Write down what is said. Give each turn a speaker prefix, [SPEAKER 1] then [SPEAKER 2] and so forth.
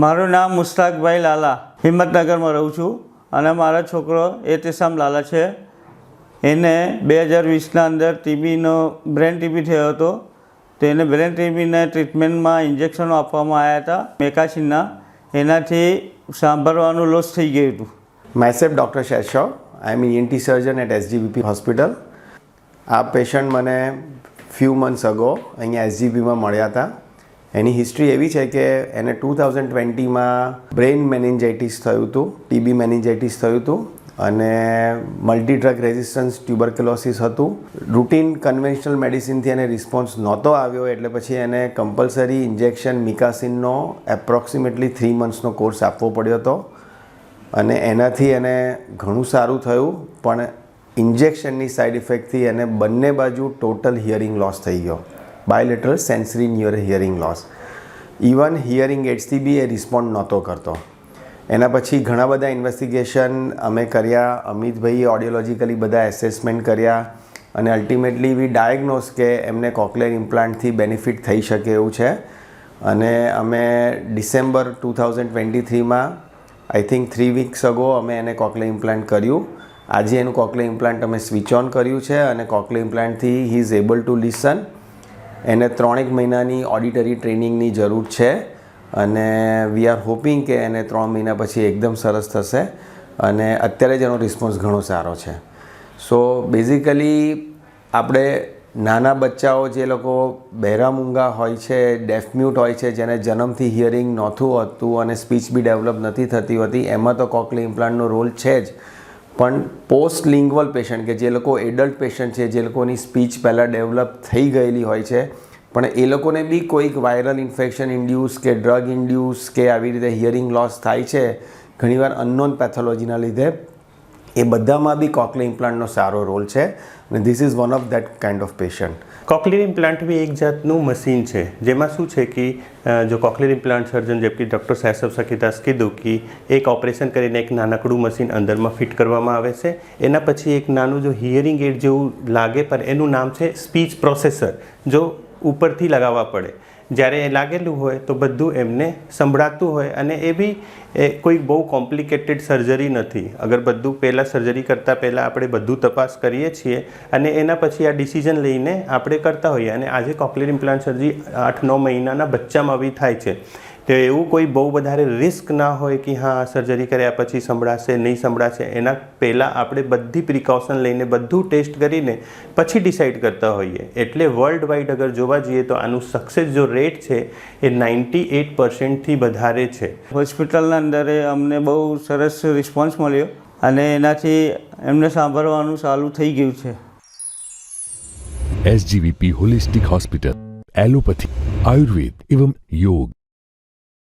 [SPEAKER 1] મારું નામ મુસ્તાકભાઈ લાલા હિંમતનગરમાં રહું છું અને મારા છોકરો એતેસામ લાલા છે. એને 2020ના અંદર ટીબીનો બ્રેન ટીબી થયો હતો. તો એને બ્રેન ટીબીના ટ્રીટમેન્ટમાં ઇન્જેક્શનો આપવામાં આવ્યા હતા મેકાસિનના. એનાથી સાંભળવાનું લોસ થઈ ગયું હતું.
[SPEAKER 2] Myself Dr. Sheshaw. I am an ENT surgeon at SGBP Hospital. આ પેશન્ટ મને few months ago અહીંયા SGBPમાં મળ્યા હતા. એની હિસ્ટ્રી એવી છે કે એને 2020માં બ્રેઇન મેનિન્જાઇટિસ થયું હતું, ટીબી મેનિન્જાઇટિસ થયું હતું અને મલ્ટી ડ્રગ રેઝિસ્ટન્સ ટ્યુબરક્યુલોસિસ હતું. રૂટીન કન્વેન્શનલ મેડિસિનથી એને રિસ્પોન્સ નહોતો આવ્યો એટલે પછી એને કમ્પલસરી ઇન્જેક્શન મિકાસિનનો એપ્રોક્સિમેટલી 3 monthsનો કોર્સ આપવો પડ્યો હતો અને એનાથી એને ઘણું સારું થયું. પણ ઇન્જેક્શનની સાઇડ ઇફેક્ટથી એને બંને બાજુ ટોટલ હિયરિંગ લોસ થઈ ગયો, bilateral sensory hearing loss. Even hearing એડ્સથી બી એ રિસ્પોન્ડ નહોતો કરતો. એના પછી ઘણા બધા ઇન્વેસ્ટિગેશન અમે કર્યા, અમિતભાઈએ ઓડિયોલોજીકલી બધા એસેસમેન્ટ કર્યા અને અલ્ટિમેટલી વી ડાયગ્નોઝ કે એમને કોક્લિયર ઇમ્પ્લાન્ટથી બેનિફિટ થઈ શકે એવું છે. અને અમે ડિસેમ્બર 2023માં આઈ થિંક 3 weeks અગો અમે એને કોક્લિયર ઇમ્પ્લાન્ટ કર્યું. આજે એનું કોક્લિયર ઇમ્પ્લાન્ટ અમે સ્વિચ ઓન કર્યું છે અને કોક્લિયર ઇમ્પ્લાન્ટથી he is able to listen. એને 3 મહિનાની ઓડિટરી ટ્રેનિંગની જરૂર છે અને વી આર હોપિંગ કે એને 3 મહિના પછી એકદમ સરસ થશે અને અત્યારે જ એનો રિસ્પોન્સ ઘણો સારો છે. સો બેઝિકલી આપણે નાના બચ્ચાઓ જે લોકો બહેરામૂંગા હોય છે, ડેફમ્યુટ હોય છે, જેને જન્મથી હિયરિંગ નહોતું હોતું અને સ્પીચ બી ડેવલપ નથી થતી હોતી, એમાં તો કોક્લિયર ઇમ્પ્લાન્ટનો રોલ છે જ. પણ પોસ્ટ લિંગ્વલ પેશન્ટ કે જે લોકો એડલ્ટ પેશન્ટ છે, જે લોકોની સ્પીચ પહેલાં ડેવલપ થઈ ગયેલી હોય છે પણ એ લોકોને બી કોઈક વાયરલ ઇન્ફેક્શન ઇન્ડ્યુસ કે ડ્રગ ઇન્ડ્યુસ કે આવી રીતે હિયરિંગ લોસ થાય છે ઘણીવાર અનનોન પેથોલોજીના લીધે, એ બધામાં બી કોક્લિયર ઇમ્પ્લાન્ટનો સારો રોલ છે અને this is one of that kind of patient.
[SPEAKER 3] Cochlear implant બી એક જાતનું મશીન છે જેમાં શું છે કે જો કોક્લિયર ઇમ્પ્લાન્ટ સર્જન જેમ કે ડૉક્ટર શેષવ સખીદાસ કીધું કે એક ઓપરેશન કરીને એક નાનકડું મશીન અંદરમાં ફિટ કરવામાં આવે છે. એના પછી એક નાનું જો હિયરિંગ એડ જેવું લાગે પણ એનું નામ છે સ્પીચ પ્રોસેસર, જો ઉપરથી લગાવવા પડે. જ્યારે એ લાગેલું હોય તો બધું એમને સંભળાતું હોય અને એ બી કોઈ બહુ કોમ્પ્લિકેટેડ સર્જરી નથી. અગર બધું પહેલાં સર્જરી કરતાં પહેલાં આપણે બધું તપાસ કરીએ છીએ અને એના પછી આ ડિસિઝન લઈને આપણે કરતા હોઈએ. અને આજે કોક્લિયર ઇમ્પ્લાન્ટ સર્જરી 8-9 મહિનાના બચ્ચામાં બી થાય છે. તો એવું કોઈ બહુ વધારે રિસ્ક ના હોય કે હા સર્જરી કર્યા પછી સંભળાશે નહીં સંભળાશે. એના પહેલાં આપણે બધી પ્રિકોશન લઈને બધું ટેસ્ટ કરીને પછી ડિસાઇડ કરતા હોઈએ. એટલે વર્લ્ડ વાઇડ અગર જોવા જઈએ તો આનું સક્સેસ જો રેટ છે એ 98%થી વધારે છે.
[SPEAKER 1] હોસ્પિટલના અંદર અમને બહુ સરસ રિસ્પોન્સ મળ્યો અને એનાથી એમને સાંભળવાનું ચાલુ થઈ ગયું છે.
[SPEAKER 4] SGBP holistic hospital, allopathy, Ayurveda એवं योग.